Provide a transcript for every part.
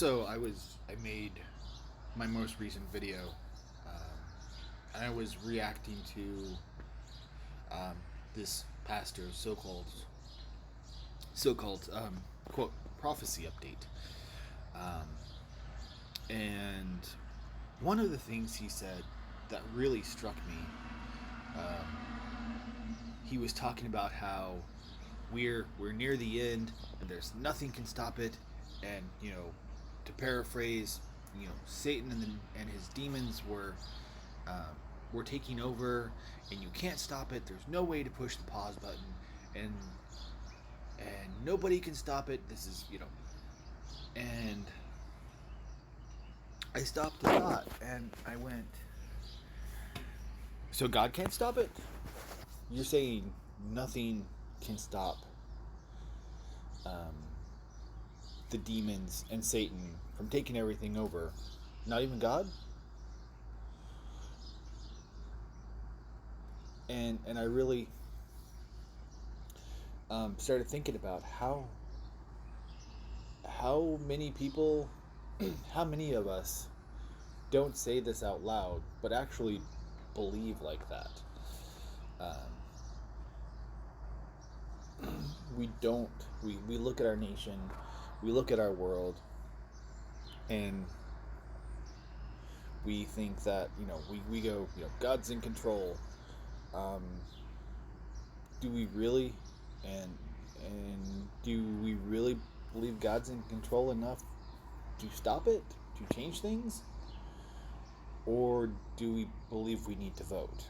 I made my most recent video, and I was reacting to um, this pastor's so-called quote prophecy update, um, and one of the things he said that really struck me, he was talking about how we're near the end and there's nothing can stop it, and to paraphrase, Satan and his demons were taking over, and you can't stop it. There's no way to push the pause button, and nobody can stop it. This is and I stopped and thought, and I went, so God can't stop it? You're saying nothing can stop um, the demons and Satan from taking everything over? Not even God? And I really started thinking about how many people, how many of us don't say this out loud, but actually believe like that. We don't. We look at our nation, we look at our world, and we think that we go, God's in control. Um, do we really? And do we really believe God's in control enough to stop it, to change things? Or do we believe we need to vote?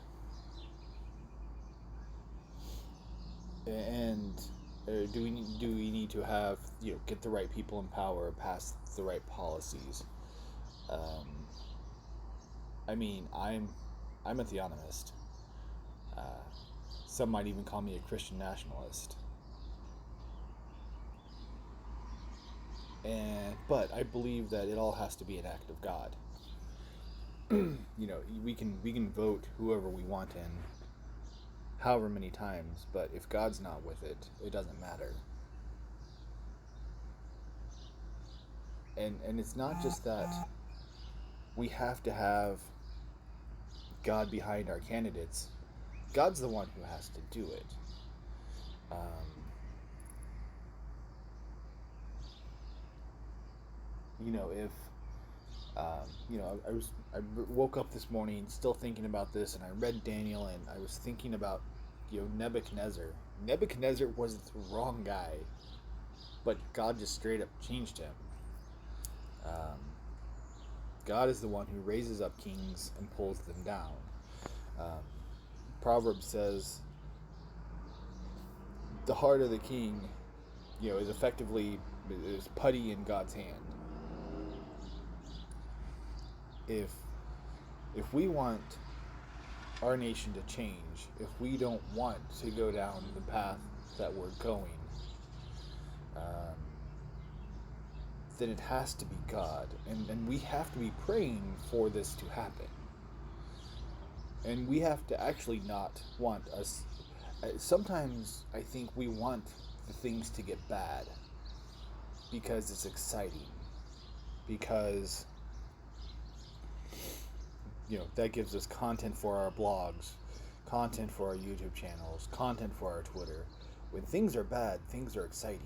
And do we need to have, get the right people in power, pass the right policies? Um, I mean, I'm a theonomist. Uh, some might even call me a Christian nationalist. But I believe that it all has to be an act of God. We can vote whoever we want in, however many times, but if God's not with it, it doesn't matter. And it's not just that we have to have God behind our candidates. God's the one who has to do it. Um, if I woke up this morning still thinking about this, and I read Daniel, and I was thinking about Nebuchadnezzar. Nebuchadnezzar was the wrong guy, but God just straight up changed him. Um, God is the one who raises up kings and pulls them down. Um, Proverbs says the heart of the king, is effectively is putty in God's hand. If we want our nation to change, if we don't want to go down the path that we're going, then it has to be God, and we have to be praying for this to happen. And we have to actually not want us. Sometimes I think we want the things to get bad because it's exciting, because that gives us content for our blogs, content for our YouTube channels, content for our Twitter. When things are bad, things are exciting.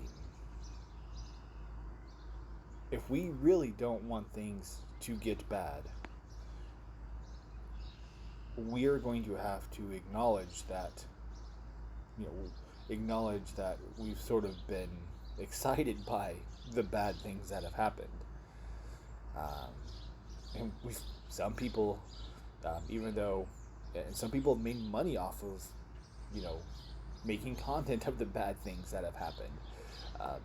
If we really don't want things to get bad, we're going to have to acknowledge that we've sort of been excited by the bad things that have happened. And some people, even though, and some people have made money off of, making content of the bad things that have happened. Um,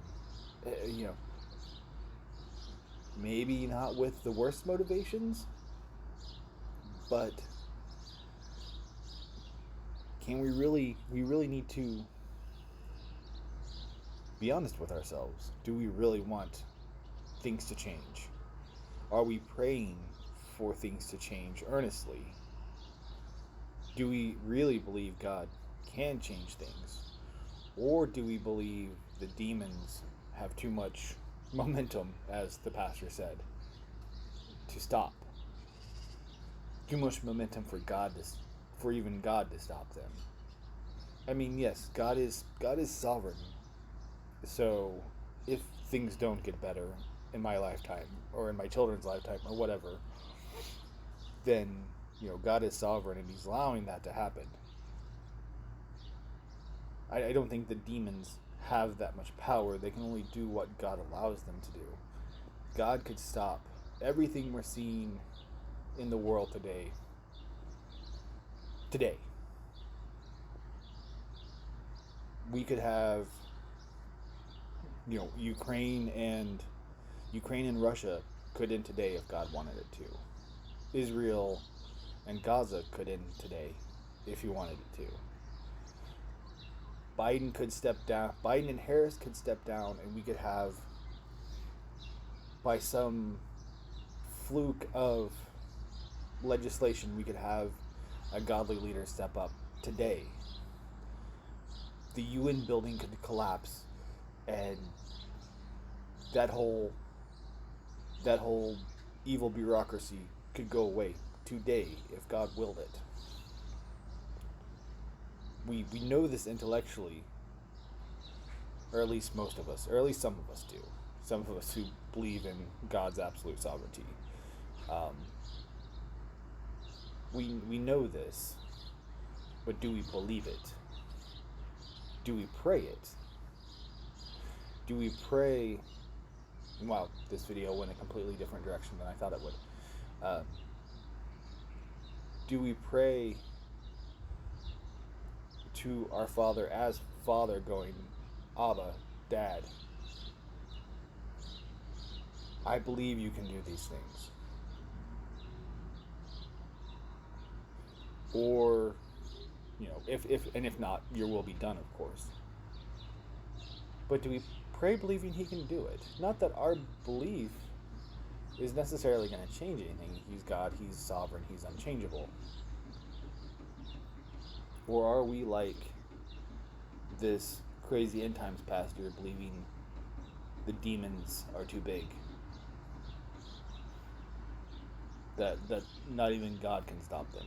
maybe not with the worst motivations, but can we really need to be honest with ourselves? Do we really want things to change? Are we praying for things to change earnestly? Do we really believe God can change things? Or do we believe the demons have too much momentum, as the pastor said, to stop. Too much momentum for for even God to stop them. I mean, yes, God is sovereign. So, if things don't get better in my lifetime or in my children's lifetime or whatever, then God is sovereign and He's allowing that to happen. I don't think the demons have that much power. They can only do what God allows them to do. God could stop everything we're seeing in the world today. We could have Ukraine and Russia could end today if God wanted it to. Israel and Gaza could end today if He wanted it to. Biden could step down. Biden and Harris could step down, and we could have, by some fluke of legislation, we could have a godly leader step up today. The UN building could collapse, and that whole evil bureaucracy could go away today if God willed it. We know this intellectually, or at least most of us, or at least some of us do. Some of us who believe in God's absolute sovereignty. We know this, but do we believe it? Do we pray it? Do we pray? Wow, this video went a completely different direction than I thought it would. Do we pray to our Father as Father, going, Abba, Dad, I believe you can do these things? Or, if not, your will be done, of course. But do we pray believing He can do it? Not that our belief is necessarily going to change anything. He's God, He's sovereign, He's unchangeable. Or are we like this crazy end times pastor believing the demons are too big? That not even God can stop them.